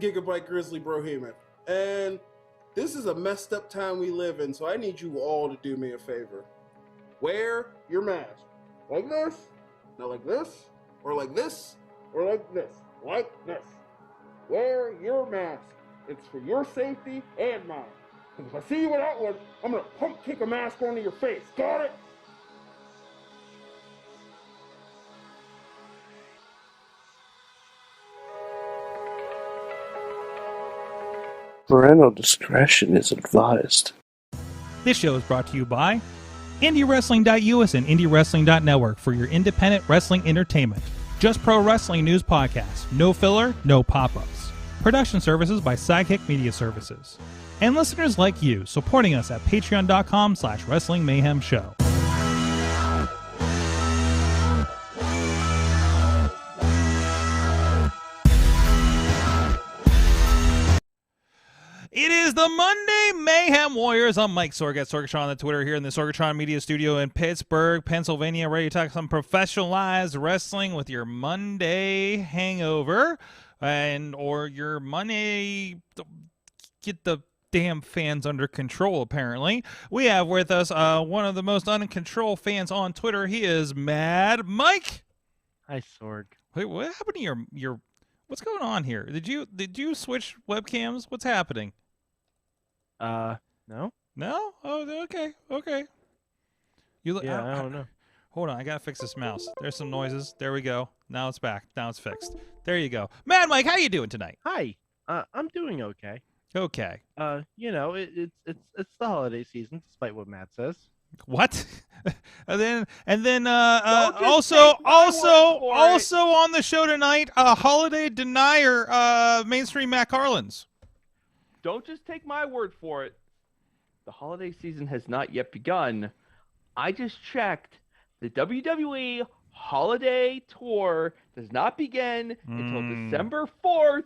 Gigabyte Grizzly Brohemian, and this is a messed up time we live in, so I need you all to do me a favor. Wear your mask. Like this, not like this, or like this, or like this, like this. Wear your mask. It's for your safety and mine. Because if I see you without one, I'm gonna pump kick a mask onto your face. Got it? Parental discretion is advised. This show is brought to you by IndyWrestling.us and IndyWrestling.network for your independent wrestling entertainment. Just Pro Wrestling News Podcast. No filler, no pop-ups. Production services by Sidekick Media Services. And listeners like you, supporting us at patreon.com/Wrestling Mayhem Show. It is the Monday Mayhem Warriors. I'm Mike Sorgatron on the Twitter here in the Sorgatron Media Studio in Pittsburgh, Pennsylvania, ready to talk some professionalized wrestling with your Monday hangover or your Monday get the damn fans under control, apparently. We have with us one of the most uncontrolled fans on Twitter. He is Mad Mike. Hi, Sorg. Wait, what happened to your what's going on here? Did you switch webcams? What's happening? No. No? Oh, okay. You look. Yeah, I don't know. Hold on, I gotta fix this mouse. There's some noises. There we go. Now it's back. Now it's fixed. There you go. Mad Mike, how you doing tonight? Hi. I'm doing okay. Okay. It's the holiday season, despite what Matt says. What? and then also on the show tonight, holiday denier, mainstream Matt Carlins. Don't just take my word for it. The holiday season has not yet begun. I just checked. The WWE holiday tour does not begin until December 4th.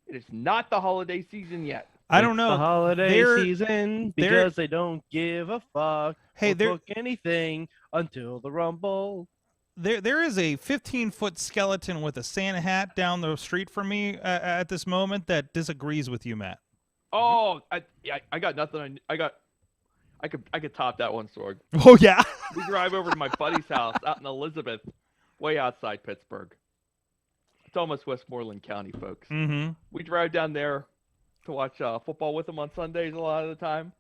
It is not the holiday season yet. I don't know. The holiday season because they don't give a fuck. Hey, book anything until the Rumble. There is a 15-foot skeleton with a Santa hat down the street from me at this moment that disagrees with you, Matt. Oh, I got nothing. I could top that one, Sorg. Oh yeah. We drive over to my buddy's house out in Elizabeth, way outside Pittsburgh. It's almost Westmoreland County, folks. Mm-hmm. We drive down there to watch football with him on Sundays a lot of the time.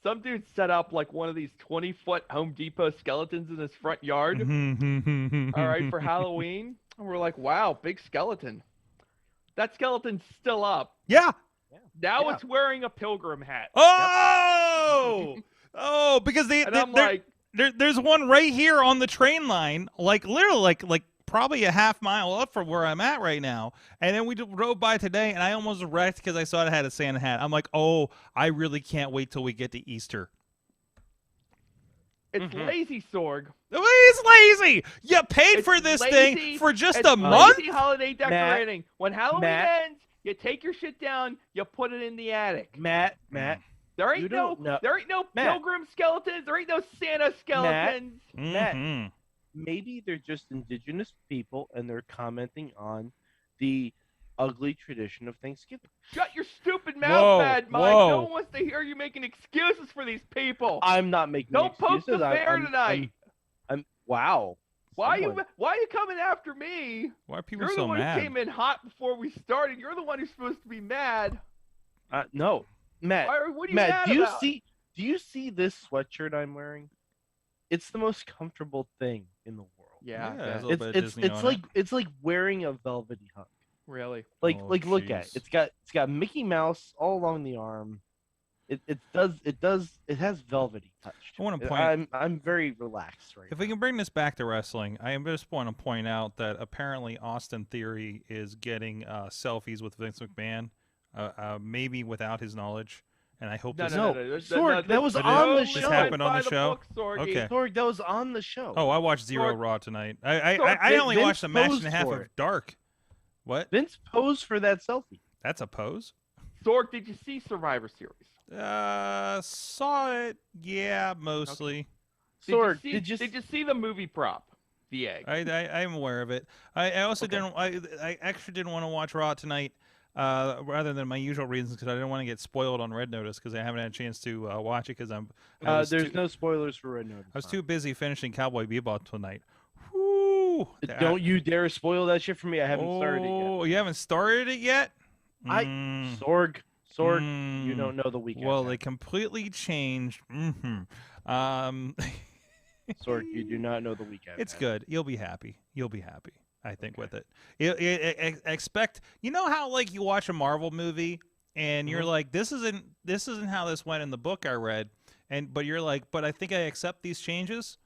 Some dude set up like one of these 20-foot Home Depot skeletons in his front yard. All right, for Halloween. And we're like, wow, big skeleton. That skeleton's still up. Yeah. Now it's wearing a pilgrim hat. Oh! Yep. Oh, because there's one right here on the train line, like literally like probably a half mile up from where I'm at right now. And then we drove by today, and I almost wrecked because I saw it had a Santa hat. I'm like, oh, I really can't wait till we get to Easter. It's lazy, Sorg. It's lazy. You paid for this thing for just a month. Lazy holiday decorating. When Halloween ends, you take your shit down, you put it in the attic. Matt. There ain't no pilgrim skeletons. There ain't no Santa skeletons. Matt, maybe they're just indigenous people and they're commenting on the ugly tradition of Thanksgiving. Shut your stupid mouth, Mad Mike. No one wants to hear you making excuses for these people. I'm not making excuses. Don't poke the bear tonight. Wow. Why are you coming after me? Why are people so mad? You're the one who came in hot before we started. You're the one who's supposed to be mad. No, Matt. What are you mad about? Do you see this sweatshirt I'm wearing? It's the most comfortable thing in the world. Yeah. It's like wearing a velvety hunk. Really? Look at it. It's got Mickey Mouse all along the arm. It has velvety touch. I want to point. I'm very relaxed right now. If we can bring this back to wrestling, I just want to point out that apparently Austin Theory is getting selfies with Vince McMahon, maybe without his knowledge. And I hope Sorg, that was on the show. This happened on the show. Okay, Sorg, that was on the show. Oh, I watched Zero Raw tonight. I only watched a match and a half of Dark. What? Vince posed for that selfie. That's a pose. Sorg, did you see Survivor Series? Saw it. Yeah, mostly. Okay. Sorg, did you see the movie prop, the egg? I'm aware of it. I also didn't. I actually didn't want to watch Raw tonight. rather than my usual reasons, because I didn't want to get spoiled on Red Notice because I haven't had a chance to watch it because There's no spoilers for Red Notice. I was too busy finishing Cowboy Bebop tonight. Whoo! Don't you dare spoil that shit for me. I haven't started it yet. Oh, you haven't started it yet? Sorg, you don't know the weekend. Well, they completely changed. Sorg, you do not know the weekend. It's good. You'll be happy. You'll be happy, I think, with it. Expect. You know how like you watch a Marvel movie and you're like, this isn't how this went in the book I read, but you're like, but I think I accept these changes.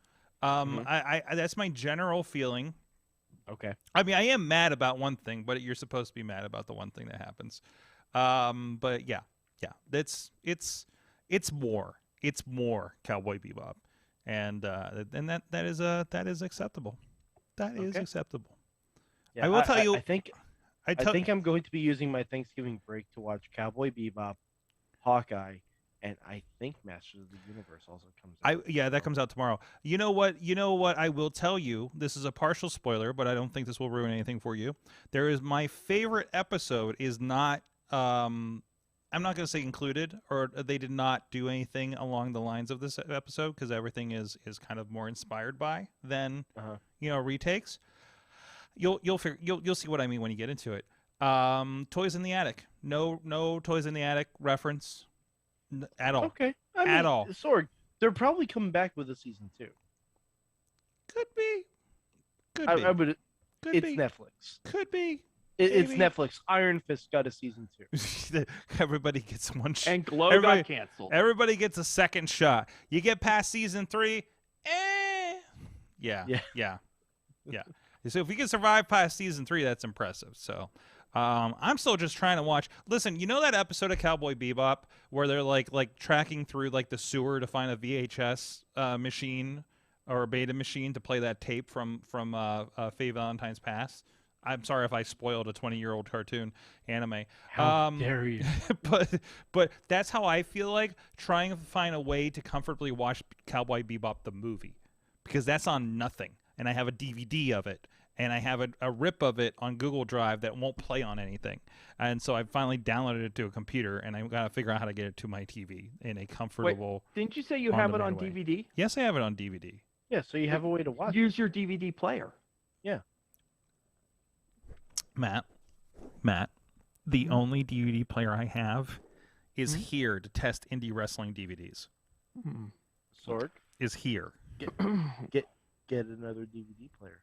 I that's my general feeling. Okay. I mean, I am mad about one thing, but you're supposed to be mad about the one thing that happens. But yeah, it's more Cowboy Bebop, and that is acceptable. That is acceptable. Yeah, I will tell you. I think I'm going to be using my Thanksgiving break to watch Cowboy Bebop, Hawkeye, and I think Masters of the Universe also comes out. That comes out tomorrow. You know what I will tell you, this is a partial spoiler, but I don't think this will ruin anything for you. There is my favorite episode is not I'm not going to say included, or they did not do anything along the lines of this episode, because everything is kind of more inspired by than retakes. You'll see what I mean when you get into it. Toys in the Attic. No Toys in the Attic reference at all. Okay. At all. Sorg, they're probably coming back with a season 2. Could be. It's Netflix. Could be. It's Netflix. Iron Fist got a season 2. Everybody gets one shot. And Glow got canceled. Everybody gets a second shot. You get past season 3, Yeah. So if we can survive past season 3, that's impressive. So I'm still just trying to watch. Listen, you know that episode of Cowboy Bebop where they're like tracking through like the sewer to find a VHS machine or a beta machine to play that tape from Faye Valentine's Past? I'm sorry if I spoiled a 20-year-old cartoon anime. How dare you? But that's how I feel like trying to find a way to comfortably watch Cowboy Bebop the movie, because that's on nothing, and I have a DVD of it, and I have a rip of it on Google Drive that won't play on anything, and so I finally downloaded it to a computer, and I've got to figure out how to get it to my TV in a comfortable. Wait, didn't you say you have it on DVD? Yes, I have it on DVD. Yeah, so you have a way to watch. Use your DVD player. Yeah. Matt, the only DVD player I have is here to test indie wrestling DVDs. Sorg is here. Get another DVD player.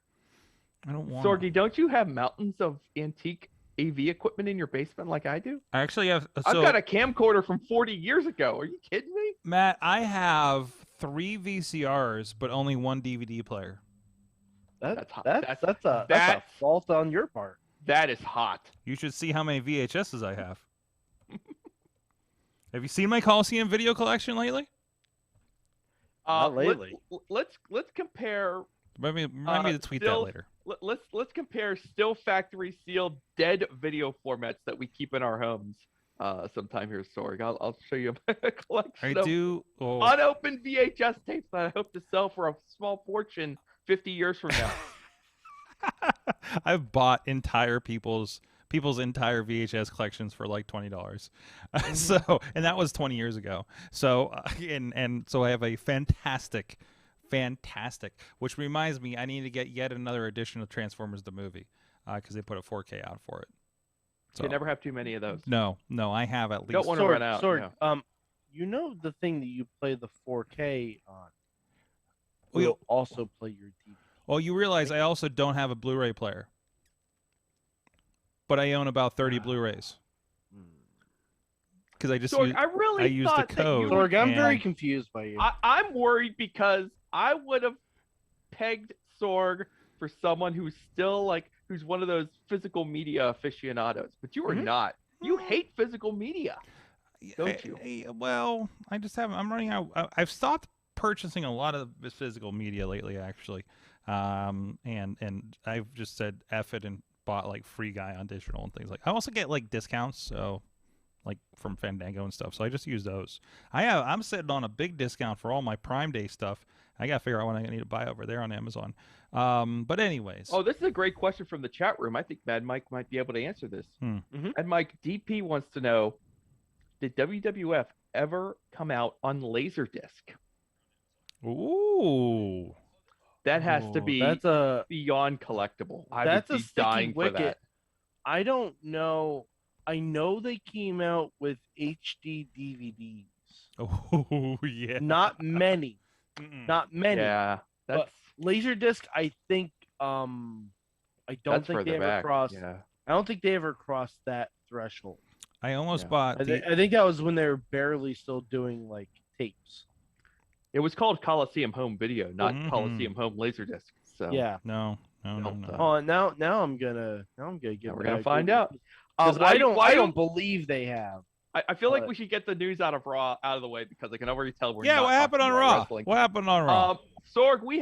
I don't want. Sorgy, don't you have mountains of antique AV equipment in your basement like I do? I actually have. I've got a camcorder from 40 years ago. Are you kidding me? Matt, I have 3 VCRs, but only 1 DVD player. That's a fault on your part. That is hot. You should see how many VHSs I have. Have you seen my Coliseum video collection lately? Not lately. Let's compare. Remind me to tweet that later. Let's compare still factory sealed dead video formats that we keep in our homes. Sometime here, Sorg. I'll show you a collection of unopened VHS tapes that I hope to sell for a small fortune 50 years from now. I've bought entire people's entire VHS collections for like $20. So, and that was 20 years ago. So, and so I have a fantastic, which reminds me, I need to get yet another edition of Transformers the movie, because they put a 4K out for it. So, you never have too many of those. No, I have at least. Don't want to run out. Sorg, you know the thing that you play the 4K on will also play your DVD. Well, you realize I also don't have a Blu-ray player, but I own about 30 Blu-rays because I just Sorg, I use the code. Sorg, I'm very confused by you. I'm worried because I would have pegged Sorg for someone who's still who's one of those physical media aficionados, but you are not. You hate physical media, don't you? Well, I just haven't. I'm running out. I've stopped purchasing a lot of physical media lately, actually. And I've just said F it and bought like Free Guy on digital and things like. I also get like discounts, so like from Fandango and stuff. So I just use those. I'm sitting on a big discount for all my Prime Day stuff. I gotta figure out what I need to buy over there on Amazon. But anyways. Oh, this is a great question from the chat room. I think Mad Mike might be able to answer this. Mad Mike DP wants to know: did WWF ever come out on Laserdisc? Ooh. That has to be beyond collectible. I would be dying for that. I don't know. I know they came out with HD DVDs. Oh yeah. Not many. Not many. Yeah. That's Laserdisc. I think. I don't think they ever crossed. Yeah. I don't think they ever crossed that threshold. I almost bought. I think that was when they were barely still doing like tapes. It was called Coliseum Home Video, not Coliseum Home Laserdisc. So yeah. No. Oh, now I'm gonna get. We're gonna find out. I don't believe they have. I feel like we should get the news out of Raw out of the way because I can already tell we're not what happened on Raw? wrestling. What happened on Raw? Sorg, we're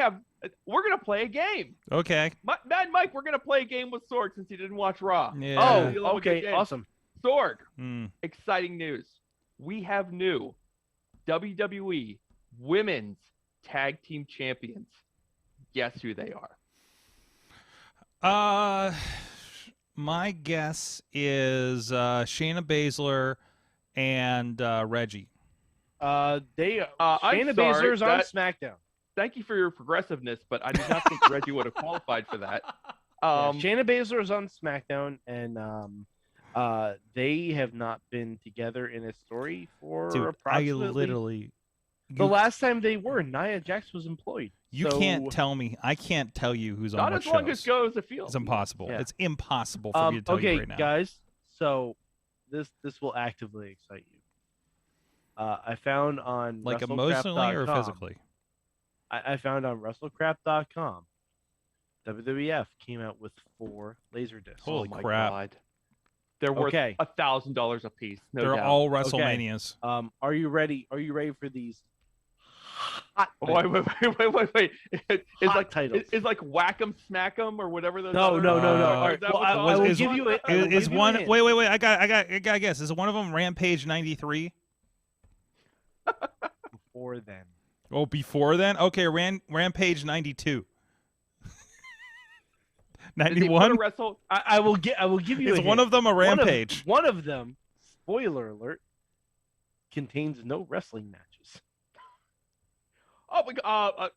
gonna play a game. Okay. Mad Mike, we're gonna play a game with Sorg since he didn't watch Raw. Yeah. Oh, okay, awesome. Sorg, exciting news. We have new WWE Women's Tag Team Champions. Guess who they are? My guess is Shayna Baszler and Reggie. Shayna Baszler's on SmackDown. Thank you for your progressiveness, but I did not think Reggie would have qualified for that. Shayna Baszler is on SmackDown, and they have not been together in a story for approximately. The last time they were, Nia Jax was employed. You can't tell me. I can't tell you who's on what shows. Not as long as go as it feels. It's impossible. Yeah. It's impossible for me to tell you right now. Okay, guys. So this will actively excite you. I found on like emotionally or physically. I found on WrestleCrap.com. WWF came out with 4 Laserdiscs. Holy crap! God. They're worth $1,000 a piece. They're all WrestleManias. Okay. Are you ready? Are you ready for these? Wait. It's like titles. It's like Whack'em Smack'em or whatever those. No. I will give you it. Is one? Wait. I got to guess. Is one of them Rampage '93? Before then. Oh, before then? Okay, Rampage '92. 91. I will give you. Is one of them a Rampage? One of them. Spoiler alert. Contains no wrestling matches. Oh my God!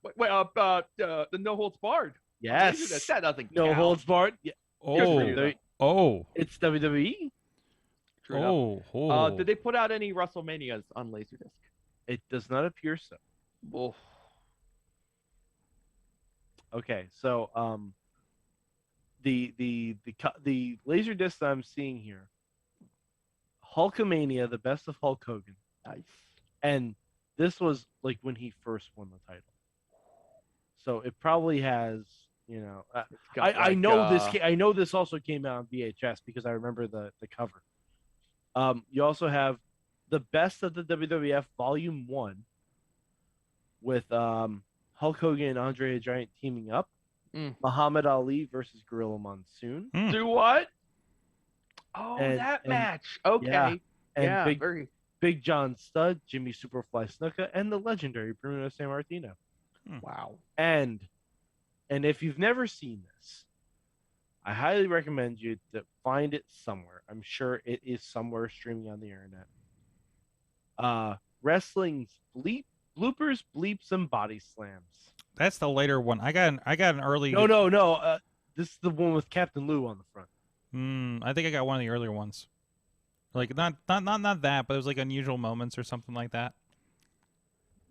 The No Holds Barred. Yes. That doesn't No count. Holds Barred. Yeah. It's WWE. True did they put out any WrestleManias on Laserdisc? It does not appear so. Oh. Okay, so the Laserdisc that I'm seeing here, Hulkamania, the best of Hulk Hogan. Nice. And this was like when he first won the title. So it probably has, I know this also came out on VHS because I remember the cover. You also have the best of the WWF Volume 1 with Hulk Hogan and Andre the Giant teaming up. Muhammad Ali versus Gorilla Monsoon. Do what? Oh, that match. Okay. Yeah. And Big John Studd, Jimmy Superfly Snuka, and the legendary Bruno Sammartino. Wow. And if you've never seen this, I highly recommend you to find it somewhere. I'm sure it is somewhere streaming on the internet. Wrestling's bloopers, bleeps, and body slams. That's the later one. I got an early. No. This is the one with Captain Lou on the front. I think I got one of the earlier ones. Like not that, but it was like unusual moments or something like that.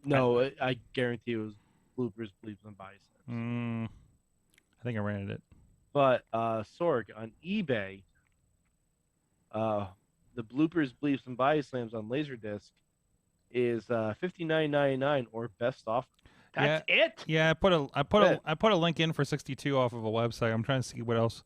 No, I guarantee it was bloopers, bleeps, and body slams. I think I rented it. But Sorg on eBay, the bloopers, bleeps, and body slams on Laserdisc is $59.99 or best offer. That's it. Yeah, I put a link in for 62 off of a website. I'm trying to see what else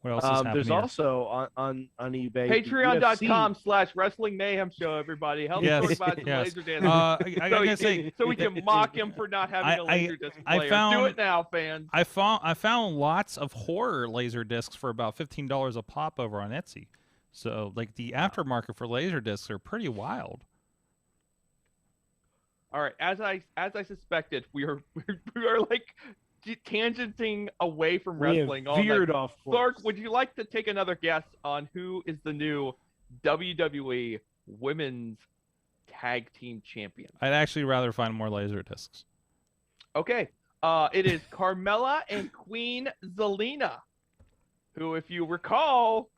is happening. There's here. also on eBay Patreon.com/Wrestling Mayhem Show. Everybody, help us talk about laser dance. I gotta say, so we can mock him for not having a laser disc player. Do it now, fans. I found lots of horror laser discs for about $15 a pop over on Etsy. So like the aftermarket for laser discs are pretty wild. All right, as I suspected, we are like tangenting away from wrestling. We have veered off course. Sorg, would you like to take another guess on who is the new WWE Women's Tag Team Champion? I'd actually rather find more laser discs. Okay, it is Carmella and Queen Zelina, who, if you recall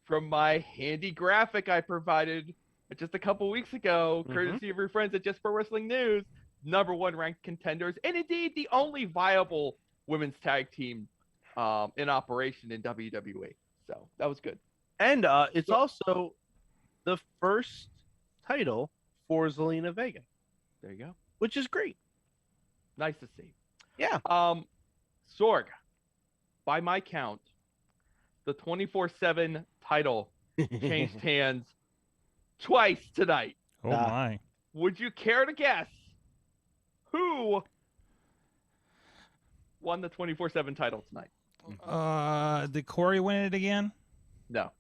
from my handy graphic I provided just a couple weeks ago, courtesy of your friends at Just Pro Wrestling News, #1 ranked contenders, and indeed the only viable women's tag team in operation in WWE. So that was good. And it's also the first title for Zelina Vega. There you go. Which is great. Nice to see. Yeah. Sorg, by my count, the 24/7 title changed hands twice tonight. Oh my. Would you care to guess who won the 24/7 title tonight? Did Corey win it again? No.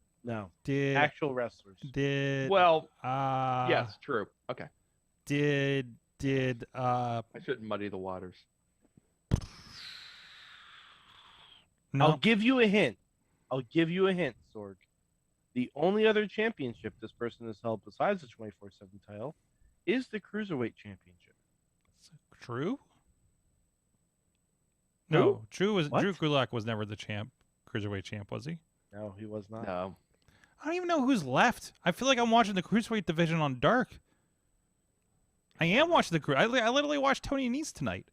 Did actual wrestlers? Yes, true. Okay. Did I shouldn't muddy the waters. No. I'll give you a hint, Sorg. The only other championship this person has held besides the 24/7 title is the Cruiserweight Championship. True? No, Drew What? Gulak was never the Cruiserweight champ, was he? No, he was not. No. I don't even know who's left. I feel like I'm watching the Cruiserweight division on Dark. I am watching the I literally watched Tony Nese tonight.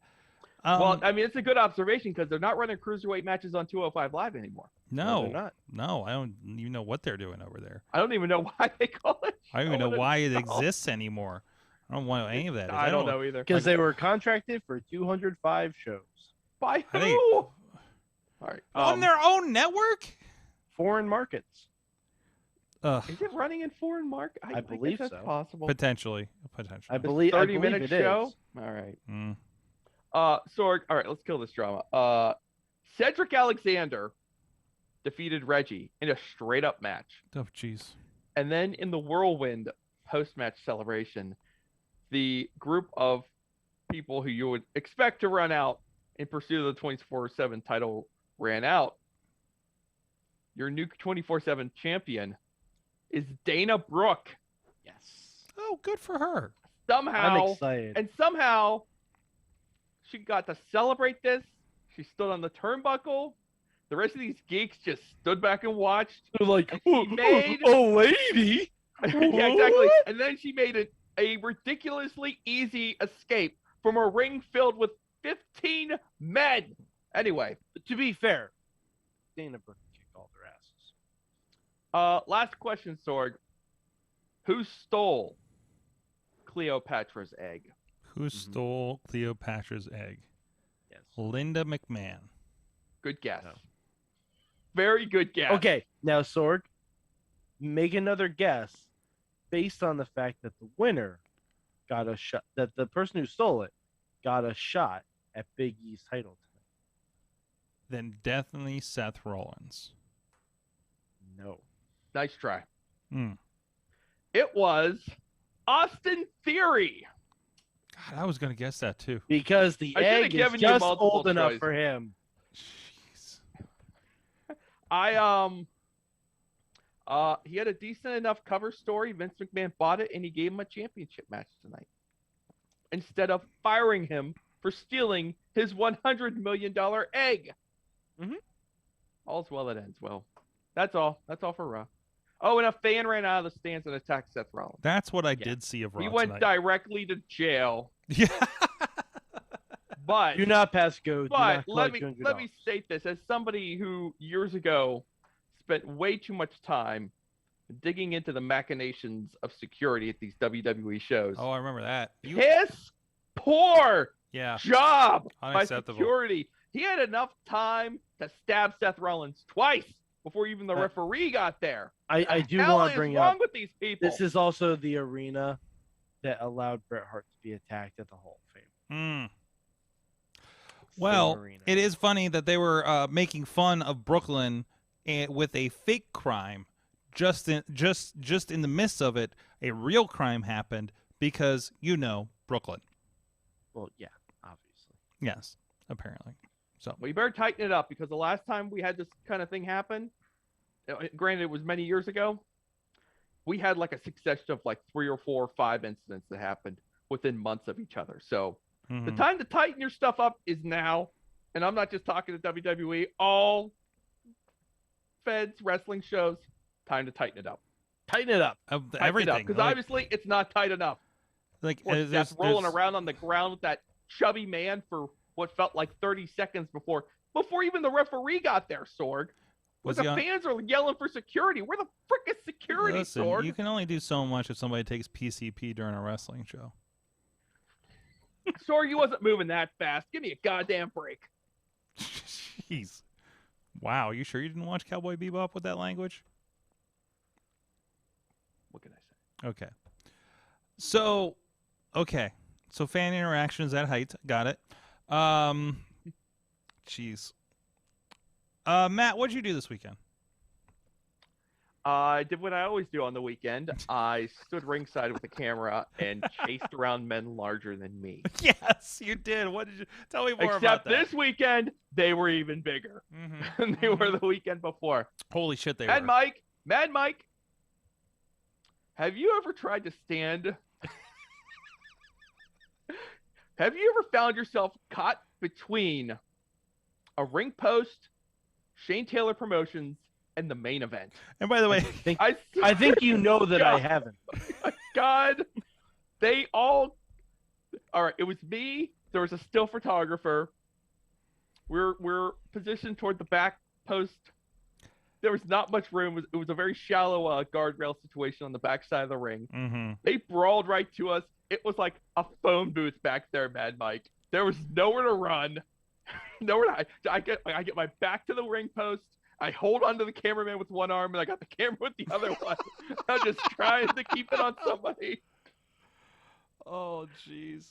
Well, I mean, it's a good observation because they're not running Cruiserweight matches on 205 Live anymore. No, they're not. No, I don't even know what they're doing over there. I don't even know why they call it. I don't even know why it exists anymore. I don't want any of that. I don't know either. Because they were contracted for 205 shows. By who? All right. On their own network? Foreign markets. Is it running in foreign market? I believe guess that's so. possible. Potentially. I believe 30-minute it show. is. All right. Mm. Sorg. All right. Let's kill this drama. Cedric Alexander defeated Reggie in a straight-up match, Oh, jeez. and then in the whirlwind post-match celebration, the group of people who you would expect to run out in pursuit of the 24/7 title ran out. Your new 24/7 champion is Dana Brooke. Yes. Oh, good for her. Somehow, I'm excited. and somehow, she got to celebrate this. She stood on the turnbuckle. The rest of these geeks just stood back and watched. They're like, And she made a lady. yeah, exactly. And then she made a ridiculously easy escape from a ring filled with 15 men. Anyway, To be fair, Dana Brooke kicked all their asses. last question, Sorg. Who stole Cleopatra's egg? Who stole Cleopatra's egg? Yes. Linda McMahon. Good guess. No. Very good guess. Okay, now Sorg, make another guess based on the fact that the winner got a shot, that the person who stole it got a shot at Big E's title tonight. Then definitely Seth Rollins. No. Nice try. Hmm. It was Austin Theory. God, I was going to guess that too. Because the I should've egg is given you just multiple old enough choice. for him. Jeez. He had a decent enough cover story. Vince McMahon bought it, and he gave him a championship match tonight instead of firing him for stealing his $100 million egg. Mhm. All's well that ends well. That's all. That's all for Raw. Oh, and a fan ran out of the stands and attacked Seth Rollins. That's what I did see of Raw He went tonight. directly to jail. Yeah. But Do not pass go. Do But not let collect me $200. state this as somebody who years ago spent way too much time digging into the machinations of security at these WWE shows. Oh, I remember that. Piss poor Yeah. job by Unacceptable. security. He had enough time to stab Seth Rollins twice before even the referee got there. I do Hell want is to bring wrong up, with these people? this is also the arena that allowed Bret Hart to be attacked at the Hall of Fame. Hmm. Same Well, arena. it is funny that they were making fun of Brooklyn with a fake crime. Just in the midst of it, a real crime happened because Brooklyn. Well, yeah, obviously. Yes, apparently. So Well, you better tighten it up because the last time we had this kind of thing happen, granted it was many years ago, we had like a succession of like 3 or 4 or 5 incidents that happened within months of each other. So the time to tighten your stuff up is now. And I'm not just talking to WWE, all feds, wrestling shows, time to tighten it up. Tighten it up. Everything. Because obviously it's not tight enough. Like Seth rolling around on the ground with that chubby man for what felt like 30 seconds before even the referee got there, Sorg. The fans are yelling for security. Where the frick is security, Listen, Sorg? You can only do so much if somebody takes PCP during a wrestling show. Sorg, you wasn't moving that fast. Give me a goddamn break. Jeez. Wow, you sure you didn't watch Cowboy Bebop with that language? What can I say? Okay. So fan interactions at height. Got it. Jeez. Matt, what'd you do this weekend? I did what I always do on the weekend. I stood ringside with a camera and chased around men larger than me. Yes, you did. What did you tell me more about Except that? this weekend, they were even bigger than they were the weekend before. Holy shit, they Mad were. Mad Mike, have you ever tried to stand? Have you ever found yourself caught between a ring post, Shane Taylor Promotions, and the main event? And by the way, I think you know that I haven't. God, they all right. It was me. There was a still photographer. We're positioned toward the back post. There was not much room. It was a very shallow guardrail situation on the back side of the ring. They brawled right to us. It was like a phone booth back there, Mad Mike. There was nowhere to run. Nowhere to, I get my back to the ring post. I hold onto the cameraman with one arm, and I got the camera with the other one. I'm just trying to keep it on somebody. Oh, jeez.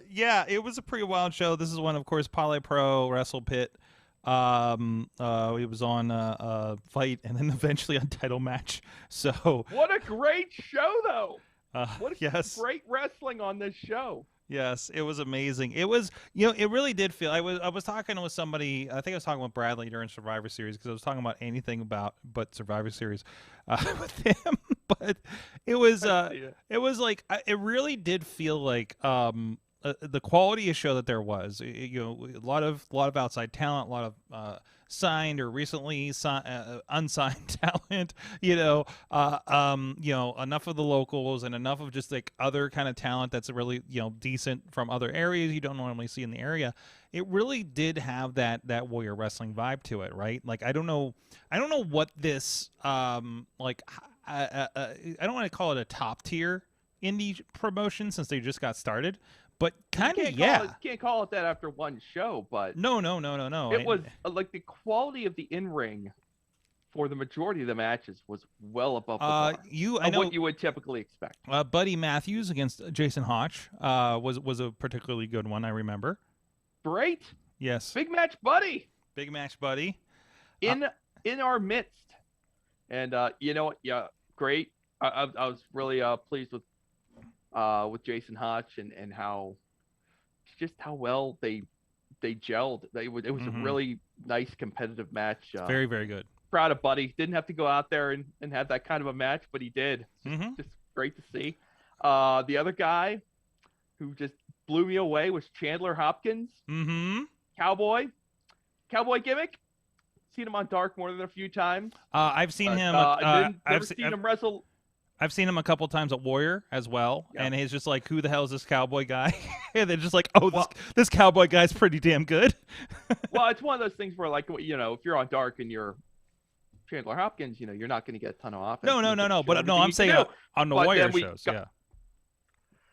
Yeah, it was a pretty wild show. This is when, of course, Poly Pro, WrestlePit. It was on Fight, and then eventually on Title Match. So what a great show, though. What great wrestling on this show. Yes, it was amazing. It was, it really did feel. I was talking with somebody. I think I was talking with Bradley during Survivor Series because I was talking about anything but Survivor Series with him. But it was like it really did feel like the quality of show that there was. A lot of outside talent, a lot of signed or recently unsigned talent. Enough of the locals and enough of just like other kind of talent that's really decent from other areas you don't normally see in the area. It really did have that Warrior Wrestling vibe to it, right? Like I don't know what this I don't want to call it a top tier indie promotion since they just got started. But kind of, Can't call it that after one show, but no. It was like the quality of the in-ring for the majority of the matches was well above the bar what you would typically expect. Buddy Matthews against Jason Hotch was a particularly good one. I remember. Great. Yes. Big match, Buddy. Big match, Buddy. In our midst, and yeah, great. I was really pleased with Jason Hotch and how well they gelled. It was a really nice competitive match. Very, very good. Proud of Buddy. Didn't have to go out there and have that kind of a match, but he did. Just great to see. The other guy who just blew me away was Chandler Hopkins. Cowboy gimmick. Seen him on Dark more than a few times. I've seen him. I've seen him wrestle. I've seen him a couple times at Warrior as well, and he's just like, "Who the hell is this cowboy guy?" And they're just like, "Oh, this cowboy guy's pretty damn good." Well, it's one of those things where, like, if you're on Dark and you're Chandler Hopkins, you're not going to get a ton of offense. No. But no, I'm saying on the Warrior shows, yeah.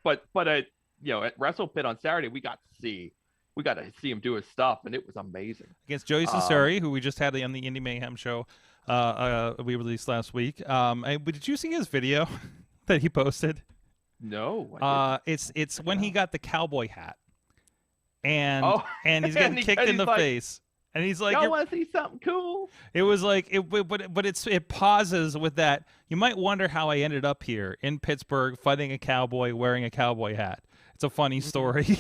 But at WrestlePit on Saturday, we got to see him do his stuff, and it was amazing against Joey Cesari, who we just had on the Indie Mayhem show. We released last week. But did you see his video that he posted? No. It's when he got the cowboy hat, and he's getting kicked in the face, And he's like, y'all want to see something cool? It was like, it pauses with that. You might wonder how I ended up here in Pittsburgh fighting a cowboy wearing a cowboy hat. It's a funny story.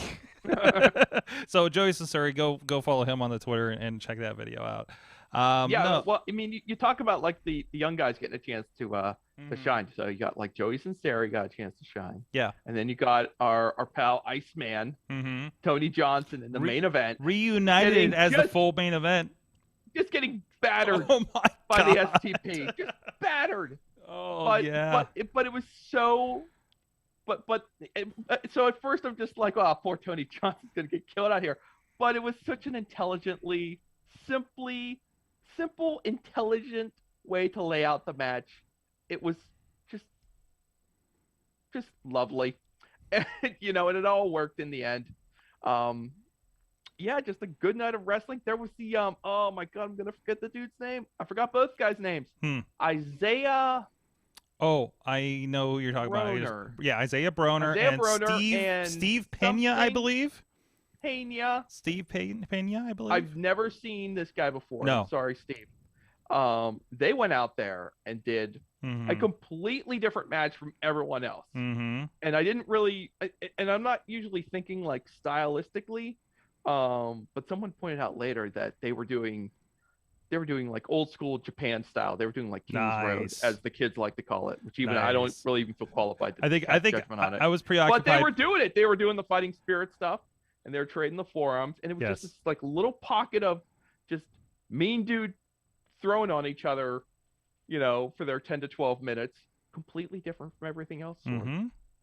So Joey Sasuri, go follow him on the Twitter and check that video out. Well, I mean, you talk about like the young guys getting a chance to shine. So you got like Joey Sinceri got a chance to shine. Yeah. And then you got our pal Iceman, Tony Johnson in the main event. Reunited as the full main event. Just getting battered by the STP. Just battered. But it was so... So at first I'm just like, oh, poor Tony Johnson's going to get killed out here. But it was such an intelligently, simple, intelligent way to lay out the match. It was just lovely. And, and it all worked in the end. Just a good night of wrestling. There was the, oh my God, I'm going to forget the dude's name. I forgot both guys' names. Isaiah... Oh, I know who you're talking about. Yeah, Isaiah Broner and Steve Pena, I believe. Steve Pena, I believe. I've never seen this guy before. No. I'm sorry, Steve. They went out there and did a completely different match from everyone else. And I didn't really, and I'm not usually thinking like stylistically, but someone pointed out later that they were doing like old school Japan style. They were doing like King's Road, as the kids like to call it, which even I don't really even feel qualified to I think judgment on it. I was preoccupied. But they were doing it. They were doing the fighting spirit stuff, and they were trading the forearms, and it was just this like little pocket of just mean dude throwing on each other, for their 10 to 12 minutes. Completely different from everything else.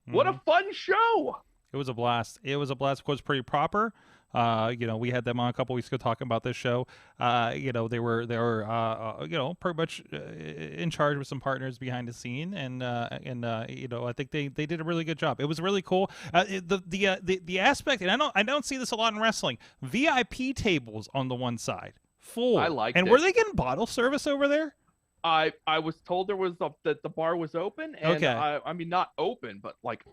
What a fun show! It was a blast. Of course, pretty proper. We had them on a couple weeks ago talking about this show. They were pretty much in charge with some partners behind the scene, and I think they did a really good job. It was really cool. The aspect, and I don't see this a lot in wrestling. VIP tables on the one side, full. I liked it. Were they getting bottle service over there? I was told that the bar was open, and okay. I mean not open, but like.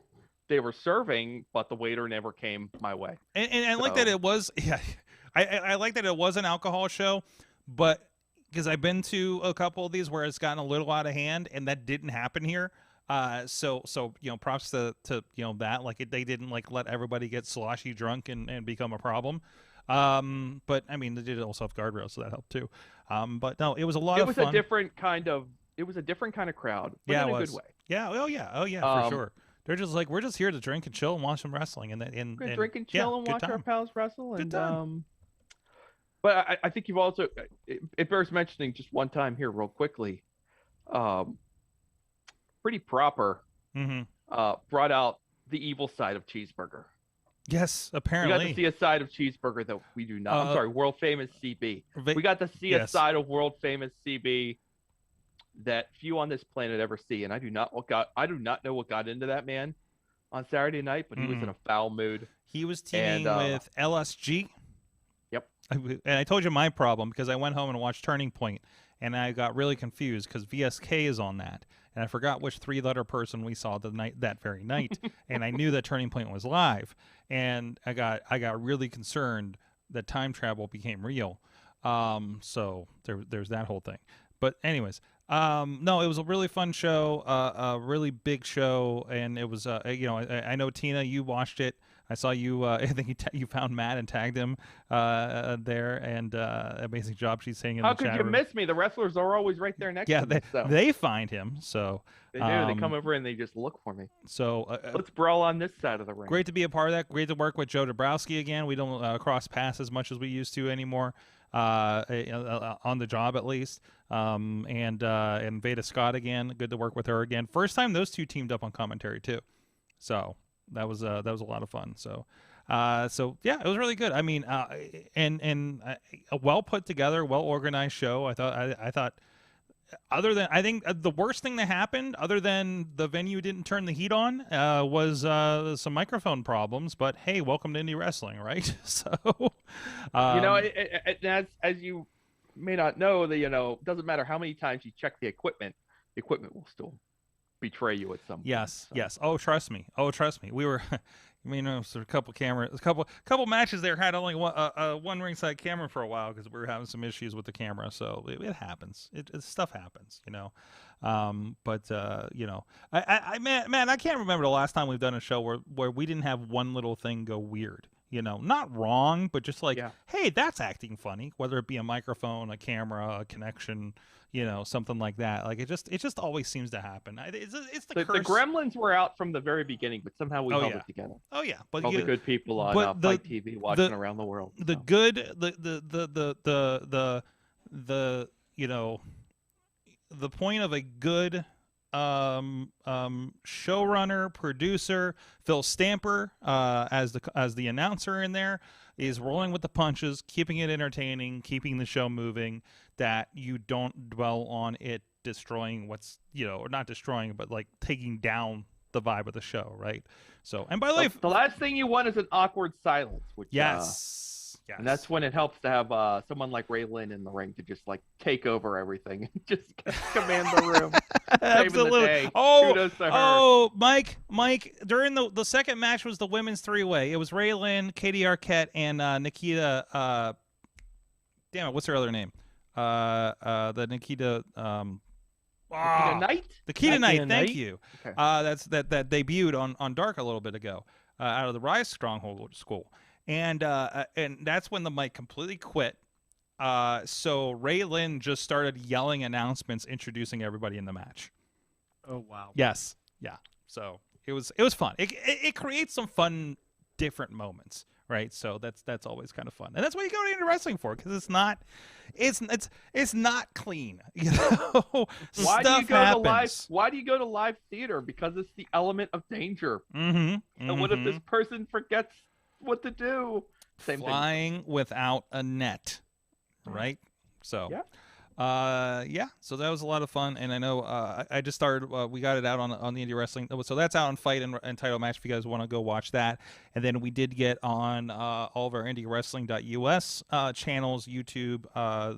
They were serving, but the waiter never came my way. And I like that it was, I like that it was an alcohol show, but because I've been to a couple of these where it's gotten a little out of hand, and that didn't happen here. So props to that. Like they didn't like let everybody get sloshy drunk and become a problem. But I mean they did also have guardrails, so that helped too. But no, it was a lot of fun. It was a different kind of crowd. But in a good way. Yeah. Oh yeah. For sure. They're just like, we're just here to drink and chill and watch some wrestling, and drink and chill and watch our pals wrestle. Good time. But I think you've also it bears mentioning just one time here, real quickly. Pretty proper. Brought out the evil side of Cheeseburger. Yes, apparently we got to see a side of Cheeseburger that we do not. I'm sorry, world famous CB. We got to see a side of world famous CB that few on this planet ever see, and I do not know what got into that man on Saturday night, but he was in a foul mood. He was teaming with LSG. Yep. And I told you my problem because I went home and watched Turning Point, and I got really confused because VSK is on that, and I forgot which three-letter person we saw that very night, and I knew that Turning Point was live, and I got really concerned that time travel became real. So there's that whole thing. But anyways. No, it was a really fun show, a really big show, and it was, I know Tina, you watched it. I saw you. I think you found Matt and tagged him there, and amazing job she's saying in the chat room. How could you miss me? The wrestlers are always right there next to me. Yeah, they find him. So they do. They come over and they just look for me. So let's brawl on this side of the ring. Great to be a part of that. Great to work with Joe Dabrowski again. We don't cross paths as much as we used to anymore. On the job at least, and Veda Scott again. Good to work with her again. First time those two teamed up on commentary too, so that was a lot of fun. So yeah, it was really good. I mean, and a well put together, well organized show. I thought. Other than, I think the worst thing that happened, other than the venue didn't turn the heat on, was some microphone problems. But hey, welcome to indie wrestling, right? So, as you may not know, it doesn't matter how many times you check the equipment will still betray you at some point. Yes. Oh, trust me. We were, So a couple cameras, a couple matches there had only one ringside camera for a while because we were having some issues with the camera. So it happens. It stuff happens, But I can't remember the last time we've done a show where we didn't have one little thing go weird. Not wrong, but just like, hey, that's acting funny. Whether it be a microphone, a camera, a connection, something like that. Like it just always seems to happen. It's the curse. The Gremlins were out from the very beginning, but somehow we held it together. Oh yeah, but all the good people on Fight TV watching around the world. The good, the point of a good showrunner, producer, Phil Stamper, as the announcer in there, is rolling with the punches, keeping it entertaining, keeping the show moving, that you don't dwell on it destroying what's, or not destroying, but like taking down the vibe of the show, right? So, and by the way, the last thing you want is an awkward silence, which yes. And that's when it helps to have someone like Ray Lynn in the ring to just like take over everything and just command the room. Absolutely. The day. Kudos to her. Oh, Mike, during the second match was the women's three-way. It was Ray Lynn, Katie Arquette, and Nikita. Damn it, what's her other name? The Nikita. Nikita Knight. Nikita Knight. Thank you. Okay. That debuted on Dark a little bit ago, out of the Rise Stronghold School. And that's when the mic completely quit. So Ray Lynn just started yelling announcements, introducing everybody in the match. Oh wow! Yes, yeah. So it was fun. It creates some fun, different moments, right? So that's always kind of fun, and that's what you go into wrestling for, because it's not clean. Why do you go happens. to live? Why do you go to live theater? Because it's the element of danger. And what if this person forgets what to do? Flying without a net, right? So so that was a lot of fun. And I know I just started, we got it out on the Indie Wrestling, so that's out on Fight and Title Match if you guys want to go watch that. And then we did get on all of our IndyWrestling.us channels, YouTube,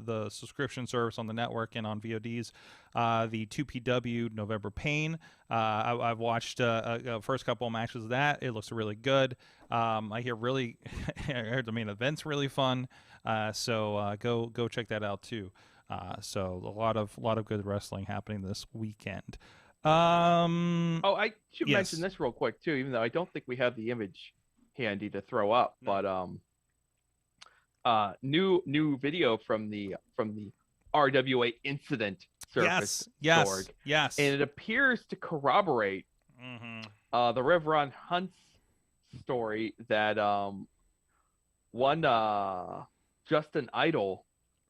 the subscription service on the network, and on VODs, the 2PW November Pain. I've watched first couple of matches of that. It looks really good. I heard the main event's really fun. So go check that out too. So a lot of good wrestling happening this weekend. I should mention this real quick too, even though I don't think we have the image handy to throw up. No. But new video from the RWA incident surface. Yes. And it appears to corroborate the Reverend Hunt's story that one Justin Idol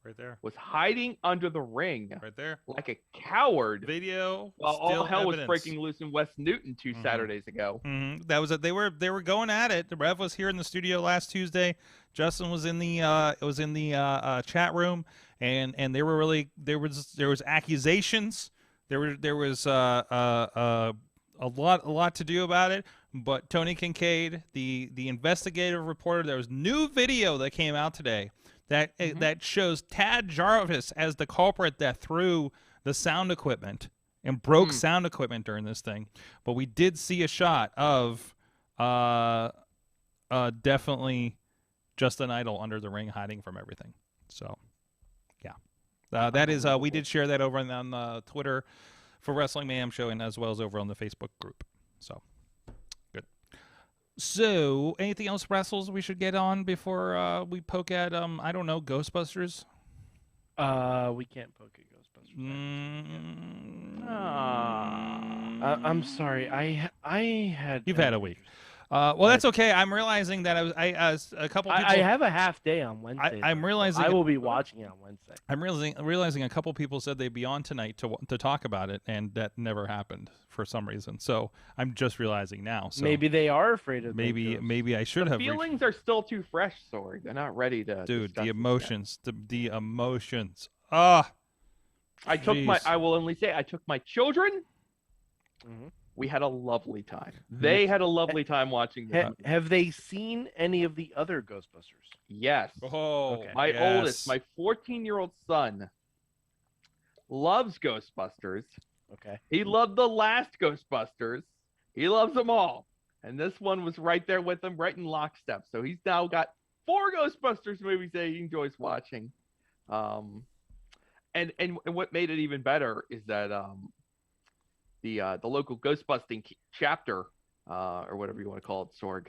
right there was hiding under the ring right there like a coward. Video while all hell evidence was breaking loose in West Newton 2 Saturdays ago. That was they were going at it. The Rev was here in the studio last Tuesday. Justin was in the chat room, and they were really there was accusations. There was a lot to do about it. But Tony Kincaid, the investigative reporter, there was new video that came out today that shows Tad Jarvis as the culprit that threw the sound equipment and broke sound equipment during this thing. But we did see a shot of definitely Justin Idol under the ring hiding from everything. So, yeah. That is, we did share that over on Twitter for Wrestling Mayhem Show, and as well as over on the Facebook group. So, good. So, anything else wrestles we should get on before we poke at, I don't know, Ghostbusters? We can't poke at Ghostbusters. I'm sorry. I had. You've had a week. Well, that's okay. I'm realizing that I a couple people. I have a half day on Wednesday. I'm realizing I will be watching it on Wednesday. I'm realizing a couple people said they'd be on tonight to talk about it, and that never happened for some reason. So I'm just realizing now. So maybe they are afraid of. Maybe I should have. Feelings are still too fresh, Sorg. They're not ready to. Dude, the emotions, the emotions. I will only say I took my children. We had a lovely time. They had a lovely time watching this. Have they seen any of the other Ghostbusters? Yes. Oh, okay. My oldest, my 14-year-old son, loves Ghostbusters. Okay. He loved the last Ghostbusters. He loves them all. And this one was right there with him, right in lockstep. So he's now got 4 Ghostbusters movies that he enjoys watching. And what made it even better is that the local Ghostbusting chapter, or whatever you want to call it, Sorg,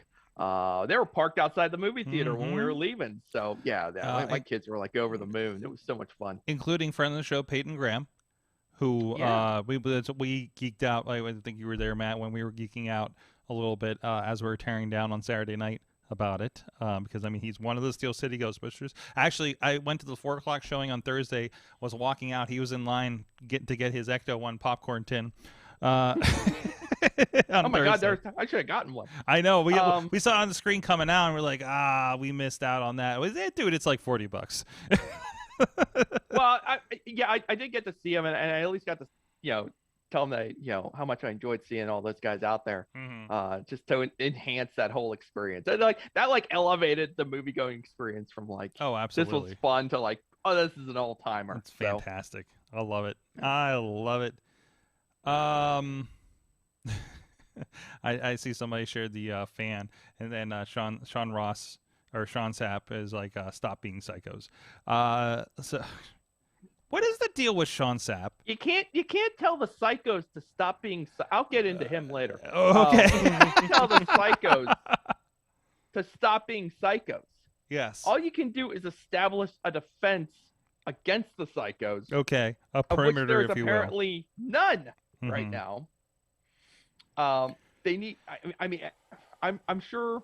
they were parked outside the movie theater when we were leaving. So yeah, my kids were like over the moon. It was so much fun. Including friend of the show, Peyton Graham, who we geeked out. I think you were there, Matt, when we were geeking out a little bit as we were tearing down on Saturday night about it, because I mean he's one of the Steel City Ghostbusters. Actually, I went to the 4 o'clock showing on Thursday. Was walking out, he was in line to get his Ecto One popcorn tin. Oh my God! I should have gotten one. I know we saw it on the screen coming out, and we're like, we missed out on that. Dude, it's like $40. Well, I did get to see him, and I at least got to tell him that how much I enjoyed seeing all those guys out there, just to enhance that whole experience. And that elevated the movie going experience from absolutely, this was fun to this is an all timer. It's fantastic. I love it. I love it. I see somebody shared the fan, and then Sean Sapp is like, stop being psychos. So what is the deal with Sean Sapp? You can't tell the psychos to stop being. I'll get into him later. Okay. You can't tell the psychos to stop being psychos. Yes. All you can do is establish a defense against the psychos. Okay. A perimeter, if you will. There's apparently none right now. They need. I mean, I'm sure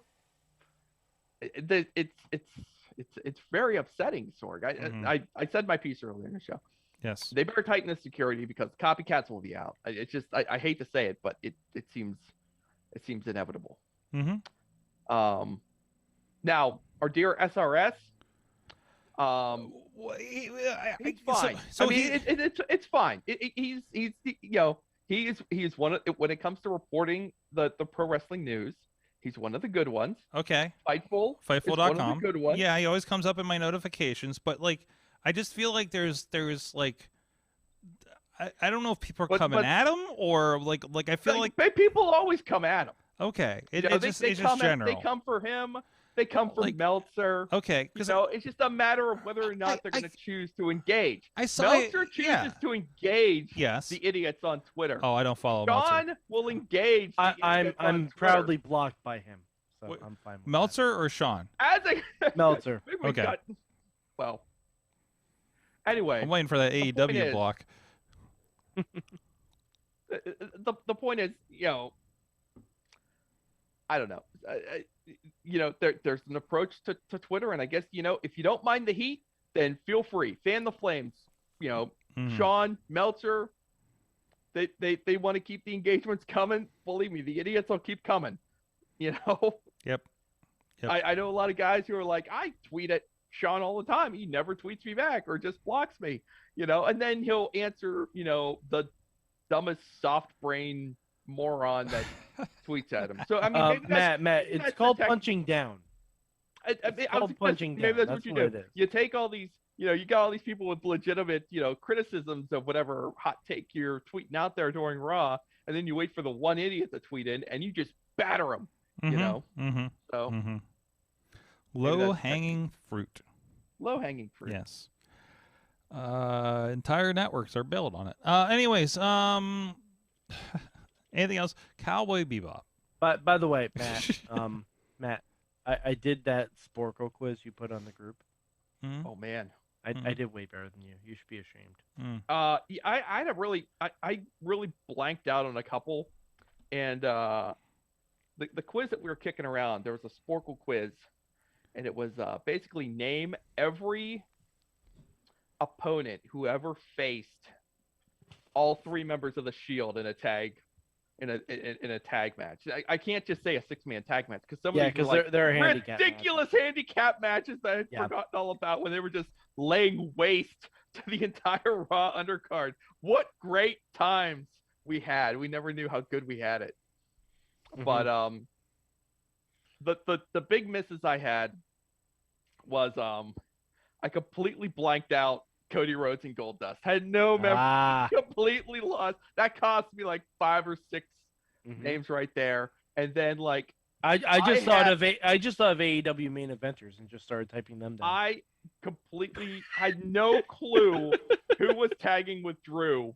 that it's very upsetting, Sorg. I said my piece earlier in the show. Yes. They better tighten the security because copycats will be out. It's just I hate to say it, but it seems inevitable. Now our dear SRS. He's fine. So I mean, it's fine. He's one of, when it comes to reporting the pro wrestling news, he's one of the good ones. Okay. Fightful.com. One of the good ones. Yeah, he always comes up in my notifications, but I just feel like there's I don't know if people are coming at him or I feel like people always come at him. Okay. It's just general. They come for him. They come from Meltzer. Okay. It's just a matter of whether or not they're going to choose to engage. Meltzer chooses to engage the idiots on Twitter. Oh, I don't follow Sean Meltzer. will engage the idiots on I'm Twitter. proudly blocked by him, so I'm fine with Meltzer or Sean? Meltzer. Okay. Well, anyway. I'm waiting for that AEW block. The point is, I don't know. There's an approach to Twitter, and I guess if you don't mind the heat, then feel free, fan the flames. Sean, Meltzer, they want to keep the engagements coming. Believe me, the idiots will keep coming. Yep. I know a lot of guys who are like, I tweet at Sean all the time. He never tweets me back or just blocks me. And then he'll answer the dumbest soft brain moron that tweets at him. So I mean, Matt, it's called punching down. It's called punching down. Maybe that's what you do. You take all these, you got all these people with legitimate, criticisms of whatever hot take you're tweeting out there during Raw, and then you wait for the one idiot to tweet in, and you just batter him. So low hanging fruit. Low hanging fruit. Yes. Entire networks are built on it. Anyways, anything else? Cowboy Bebop. But by the way, Matt, I did that Sporkle quiz you put on the group. Oh man, I did way better than you. You should be ashamed. I really blanked out on a couple, and the quiz that we were kicking around, there was a Sporkle quiz, and it was basically name every opponent who ever faced all 3 members of the Shield in a tag. In a tag match. I can't just say a 6-man tag match because some of these are they're ridiculous handicap matches that I'd forgotten all about when they were just laying waste to the entire Raw undercard. What great times we had. We never knew how good we had it. But the big misses I had was I completely blanked out Cody Rhodes and Goldust. Had no memory. Completely lost. That cost me like 5 or 6 names right there. and then like I just thought of AEW main eventers and just started typing them down. I completely had no clue who was tagging with Drew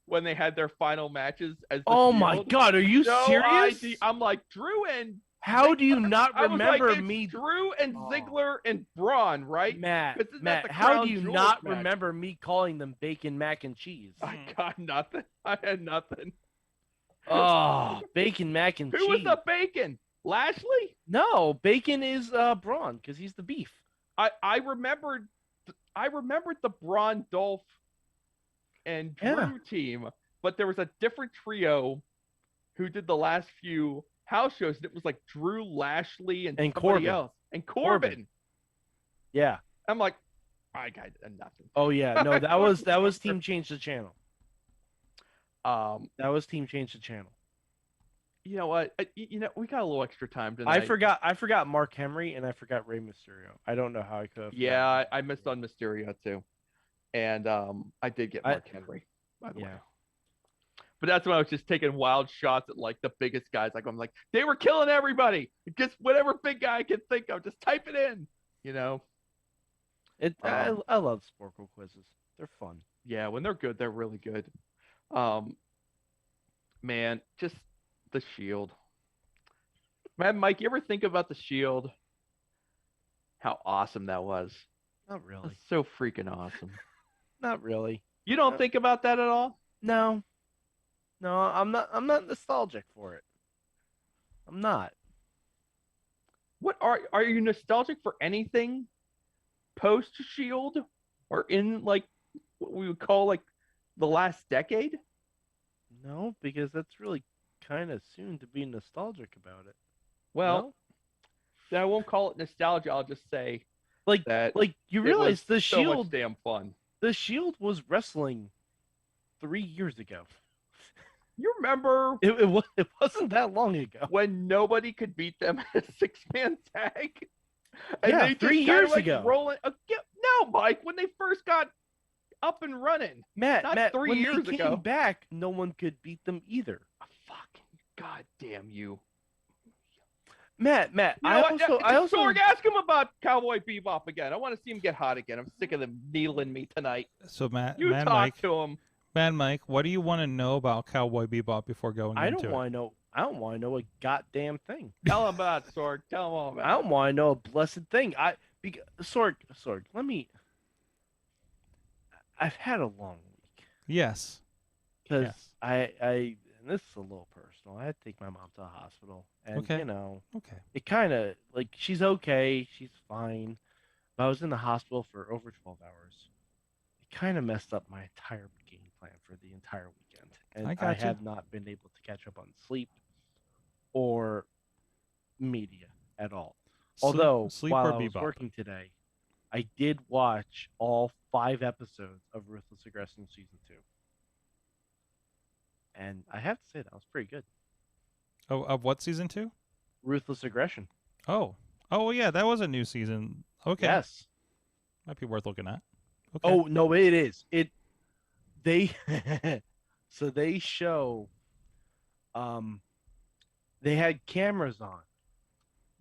when they had their final matches as the Oh Shield. my God, are you serious? I'm like, Drew and how do you not remember it's me? Drew and Ziggler and Braun, right? Matt, how do you not remember me calling them bacon mac and cheese? I got nothing. I had nothing. Oh, bacon mac and cheese. Who was the bacon? Lashley? No, bacon is Braun because he's the beef. I remembered the Braun, Dolph, and Drew team, but there was a different trio who did the last few house shows. And it was like Drew, Lashley, and Corbin. else. And Corbin. Yeah. I'm like, I got nothing. Oh yeah, no, that was Team Change the Channel. That was Team Change the Channel. You know what? We got a little extra time tonight. I forgot Mark Henry and I forgot Rey Mysterio. I don't know how I could have. Yeah, I missed on Mysterio too, and I did get Mark Henry, by the way. But that's when I was just taking wild shots at like the biggest guys. Like I'm like, they were killing everybody. Just whatever big guy I could think of, just type it in. You know. I love Sporkle quizzes. They're fun. Yeah, when they're good, they're really good. Man, just the Shield. Man, Mike, you ever think about the Shield? How awesome that was. Not really. That's so freaking awesome. Not really. You don't think about that at all? No. No, I'm not nostalgic for it. I'm not. What are you nostalgic for anything post Shield or in like what we would call like the last decade? No, because that's really kind of soon to be nostalgic about it. Well, then I won't call it nostalgia. I'll just say that you realize the Shield so much damn fun. The Shield was wrestling 3 years ago. You remember? It wasn't that long ago when nobody could beat them in a 6-man tag. And yeah, 3 years ago. Rolling. No, Mike. When they first got up and running, Matt, 3 when years they ago. Came back, no one could beat them either. Fucking goddamn you, Matt. I also Sorg, ask him about Cowboy Bebop again. I want to see him get hot again. I'm sick of them needling me tonight. So Matt, you Mad talk Mike, to him. Mad Mike, what do you want to know about Cowboy Bebop before going I into don't it? want to know. I don't want to know a goddamn thing. Tell him about it, Sorg. Tell him all about it. I don't want to know a blessed thing. Sorg, let me. I've had a long week. Yes. Because and this is a little personal. I had to take my mom to the hospital, and it kind of like she's okay, she's fine, but I was in the hospital for over 12 hours. It kind of messed up my entire game plan for the entire weekend, and I have not been able to catch up on sleep or media at all. Although while I was working today, I did watch all 5 episodes of Ruthless Aggression Season 2. And I have to say that was pretty good. Oh, of what Season 2? Ruthless Aggression. Oh, yeah, that was a new season. Okay. Yes. Might be worth looking at. Okay. Oh, no, it is. They so they show they had cameras on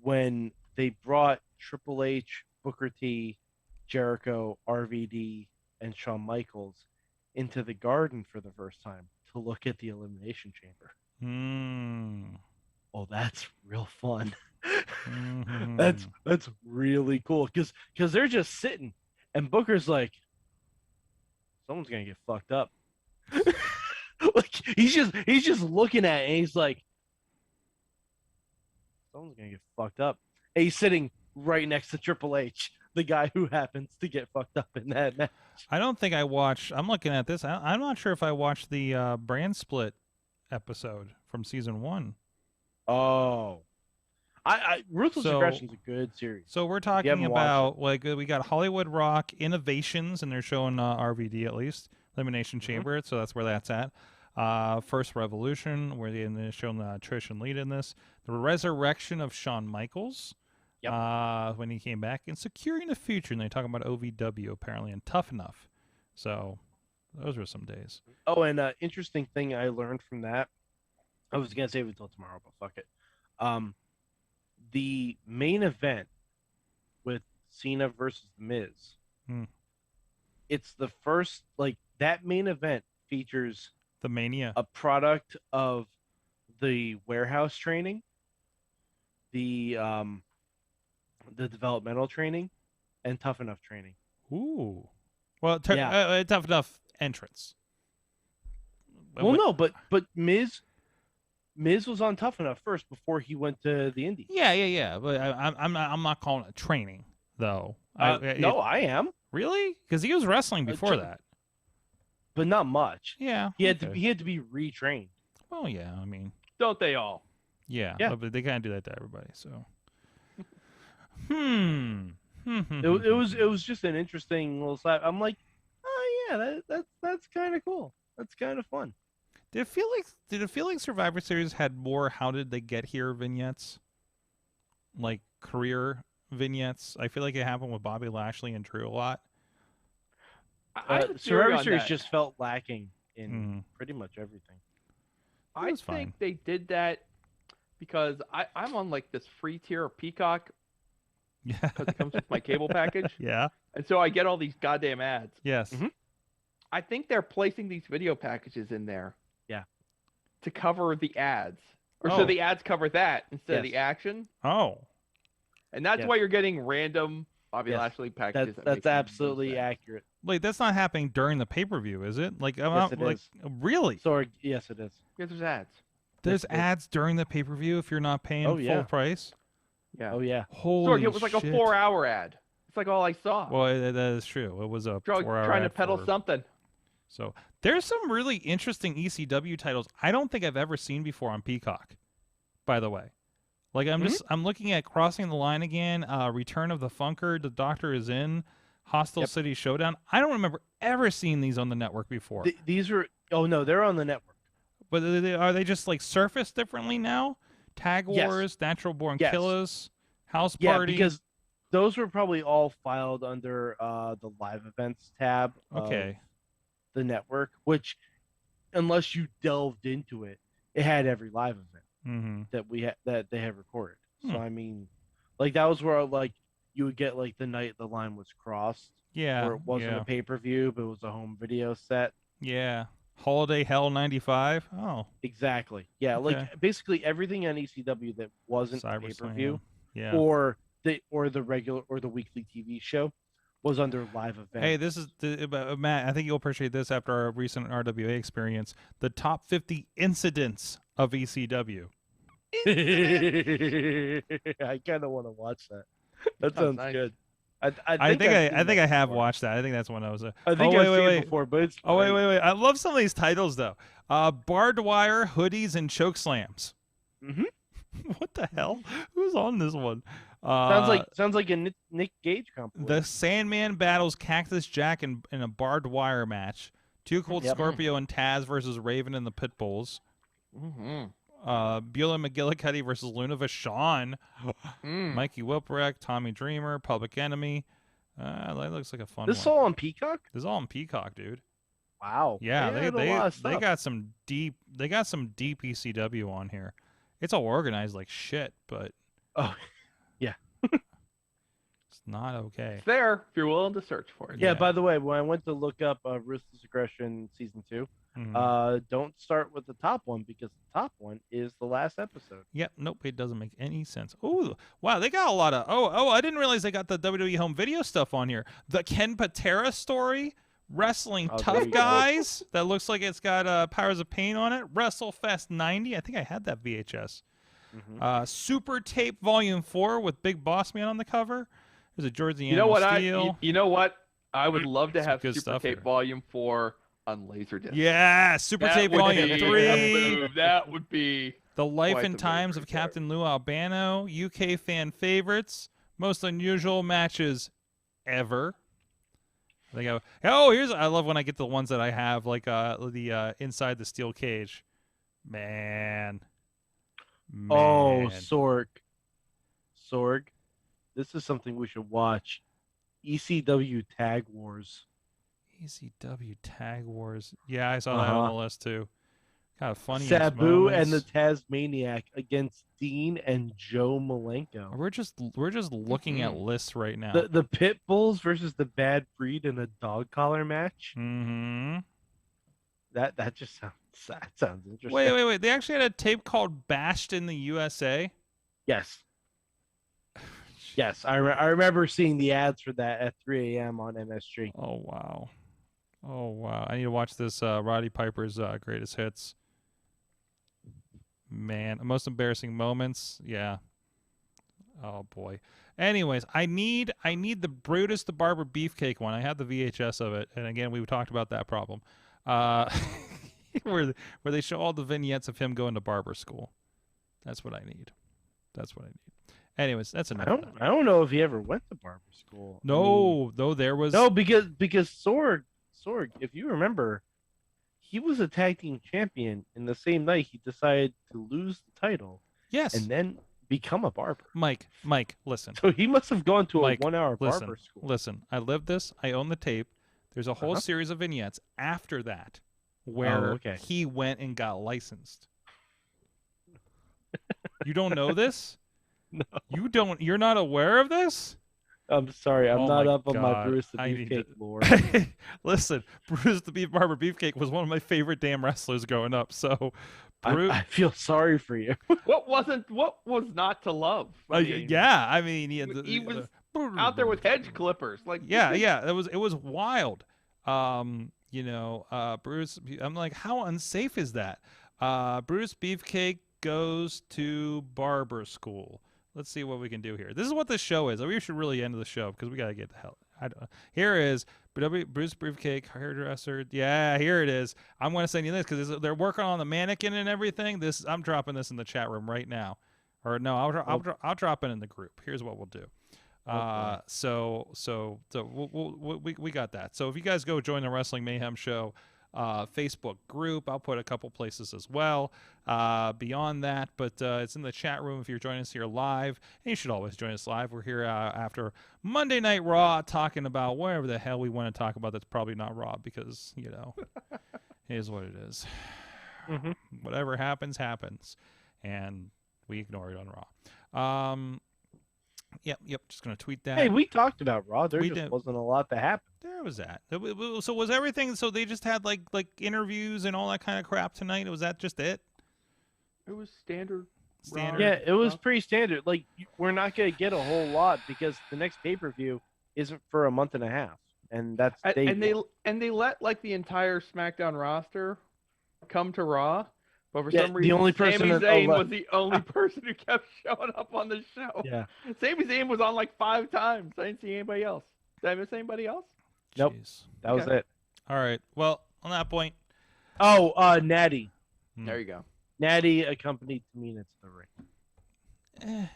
when they brought Triple H, Booker T, Jericho, RVD, and Shawn Michaels into the Garden for the first time to look at the Elimination Chamber. Oh, that's real fun. Mm-hmm. That's really cool because they're just sitting and Booker's like, someone's gonna get fucked up. Like he's just looking at it and he's like, someone's gonna get fucked up. And he's sitting right next to Triple H, the guy who happens to get fucked up in that match. I don't think I watched. I'm looking at this. I'm not sure if I watched the brand split episode from season 1. Oh, Ruthless Aggression's a good series. So we're talking about like we got Hollywood Rock Innovations, and they're showing RVD at least Elimination Chamber. So that's where that's at. First Revolution, where they're showing Trish and Lita in this. The Resurrection of Shawn Michaels. Yep. When he came back, and Securing the Future, and they're talking about OVW apparently, and Tough Enough. So those were some days. Oh, and interesting thing I learned from that, I was gonna save it until tomorrow, but fuck it. The main event with Cena versus The Miz. It's the first, like, that main event features the Mania, a product of the warehouse training, the developmental training, and Tough Enough training. Ooh, well, Tough Enough entrance. Well, no, but Miz was on Tough Enough first before he went to the Indies. Yeah. But I'm not calling it training though. No, I am. Really? Because he was wrestling before that, but not much. Yeah, he had to be retrained. Well, yeah, I mean, don't they all? Yeah. But they kind of do that to everybody. So, it was just an interesting little slap. I'm like, oh yeah, that's kind of cool. That's kind of fun. Did it feel like Survivor Series had more "How did they get here" vignettes, like career vignettes? I feel like it happened with Bobby Lashley and Drew a lot. Survivor Series just felt lacking in pretty much everything. I think they did that because I'm on like this free tier of Peacock. Yeah, because it comes with my cable package. Yeah, and so I get all these goddamn ads. Yes. I think they're placing these video packages in there. Yeah. To cover the ads. Or so the ads cover that instead of the action. Oh. And that's why you're getting random Bobby Lashley packages. That's absolutely accurate. Wait, that's not happening during the pay-per-view, is it? Like, yes, it is. Really? Sorry, yes, it is. Yeah, there's ads. There's ads during the pay-per-view if you're not paying full price? Yeah. Oh, yeah. Holy it was like a 4-hour ad. It's like all I saw. Well, that is true. It was a 4-hour trying to ad peddle something. So there's some really interesting ECW titles I don't think I've ever seen before on Peacock, by the way. Like, I'm looking at Crossing the Line again, Return of the Funker, The Doctor is In, Hostile City Showdown. I don't remember ever seeing these on the network before. These are, no, they're on the network. But are they just like surfaced differently now? Tag Wars, Natural Born Killers, House Party? Yeah, because those were probably all filed under the live events tab. Okay. The network, which, unless you delved into it, it had every live event that they had recorded. So I mean, like, that was where like you would get like the night the line was crossed. Yeah. Where it wasn't a pay-per-view, but it was a home video set. Yeah. Holiday Hell 95. Oh. Exactly. Yeah, like basically everything on ECW that wasn't pay-per-view, or the regular or the weekly TV show was under live event. Hey, this is Matt. I think you'll appreciate this after our recent RWA experience. The top 50 incidents of ECW. I kind of want to watch that. That sounds good. I think I have watched that. I think that's when I was. I think I've seen it before, but it's wait. I love some of these titles though. Barbed wire, hoodies, and choke slams. What the hell? Who's on this one? Sounds like a Nick Gage compilation. The Sandman battles Cactus Jack in a barbed wire match. Too Cold Scorpio and Taz versus Raven and the Pitbulls. Beulah McGillicuddy versus Luna Vachon. Mikey Whipwreck, Tommy Dreamer, Public Enemy. That looks like a fun one. This is all on Peacock? This is all on Peacock, dude. Wow. Yeah, they got some deep ECW on here. It's all organized like shit, but yeah. It's not okay. It's there if you're willing to search for it. Yeah, by the way, when I went to look up Ruthless Aggression Season 2, don't start with the top one because the top one is the last episode. Yep, nope, it doesn't make any sense. Oh, wow, they got a lot of I didn't realize they got the WWE home video stuff on here. The Ken Patera story, Wrestling Tough Guys. That looks like it's got Powers of Pain on it. WrestleFest 90. I think I had that VHS. Super Tape Volume 4 with Big Boss Man on the cover. There's a George the Animal Steel. You know what? I would love to have good Super Tape Volume 4 on Laserdisc. Yeah, Super Tape Volume 3. That would be The Life and Times of Captain Lou Albano. UK fan favorites. Most unusual matches ever. I love when I get the ones that I have, like the Inside the Steel Cage. Man. Oh, Sorg. This is something we should watch. ECW Tag Wars. ECW Tag Wars. Yeah, I saw that on the list too. Kind of funny. Sabu and the Tasmaniac against Dean and Joe Malenko. We're just looking at lists right now. The Pit Bulls versus the Bad Breed in a dog collar match. Mm-hmm. That just sounds interesting. Wait. They actually had a tape called Bashed in the USA. Yes. Yes, I remember seeing the ads for that at 3 a.m. on MSG. Oh wow! I need to watch this Roddy Piper's greatest hits. Man, most embarrassing moments. Yeah. Oh boy. Anyways, I need the Brutus the Barber Beefcake one. I have the VHS of it, and again, we talked about that problem. Where they show all the vignettes of him going to barber school. That's what I need. Anyways, that's enough. I don't know if he ever went to barber school. No, there was because Sorg, if you remember, he was a tag team champion, and the same night he decided to lose the title. Yes, and then become a barber. Mike, listen. So he must have gone to Mike, a 1-hour barber school. Listen, I lived this. I own the tape. There's a whole series of vignettes after that where he went and got licensed. You don't know this? No. You don't. You're not aware of this? I'm sorry. I'm not up on my Bruce the Beefcake lore. Listen, Bruce the Barber Beefcake was one of my favorite damn wrestlers growing up. So, I feel sorry for you. What was not to love? He was out there with hedge clippers. It was wild. Bruce. I'm like, how unsafe is that? Bruce Beefcake goes to barber school. Let's see what we can do here. This is what this show is. We should really end the show because we got to get the hell. Here is Bruce Beefcake, hairdresser. Yeah, here it is. I'm going to send you this because they're working on the mannequin and everything. I'm dropping this in the chat room right now. Or no, I'll drop it in the group. Here's what we'll do. Okay. So we got that. So if you guys go join the Wrestling Mayhem show Facebook group, I'll put a couple places as well beyond that, but it's in the chat room if you're joining us here live, and you should always join us live. We're here after Monday Night Raw talking about whatever the hell we want to talk about that's probably not Raw because, it is what it is. Mm-hmm. Whatever happens, and we ignore it on Raw. Yep. Just gonna tweet that. Hey, we talked about Raw. There wasn't a lot that happened. There was that. So was everything? So they just had like interviews and all that kind of crap tonight. Was that just it? It was standard. Yeah, it was pretty standard. Like we're not gonna get a whole lot because the next pay-per-view isn't for a month and a half, and that's they let like the entire SmackDown roster come to Raw. But for some reason, the only person Sami Zayn was the only person who kept showing up on the show. Yeah. Sami Zayn was on like 5 times. I didn't see anybody else. Did I miss anybody else? Nope. That was it. All right. Well, on that point. Oh, Natty. There you go. Natty accompanied Tamina to the ring.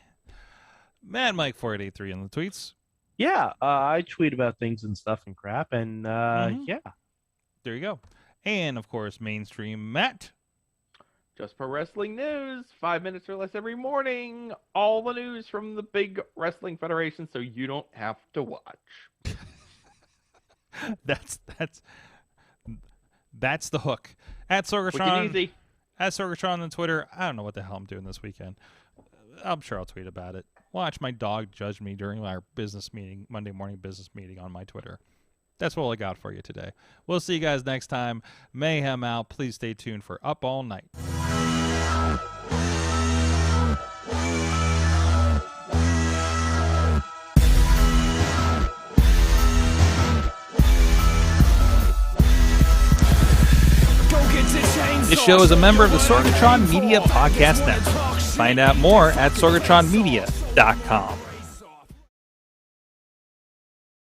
Mad Mike 4883 in the tweets. Yeah. I tweet about things and stuff and crap. And yeah. There you go. And, of course, Mainstream Matt. Just Pro Wrestling News, 5 minutes or less every morning. All the news from the big wrestling federation, so you don't have to watch. That's the hook. At Sorgatron, easy. At Sorgatron on Twitter. I don't know what the hell I'm doing this weekend. I'm sure I'll tweet about it. Watch my dog judge me during our business meeting, Monday morning business meeting on my Twitter. That's what I got for you today. We'll see you guys next time. Mayhem out. Please stay tuned for Up All Night. This show is a member of the Sorgatron Media Podcast Network. Find out more at sorgatronmedia.com.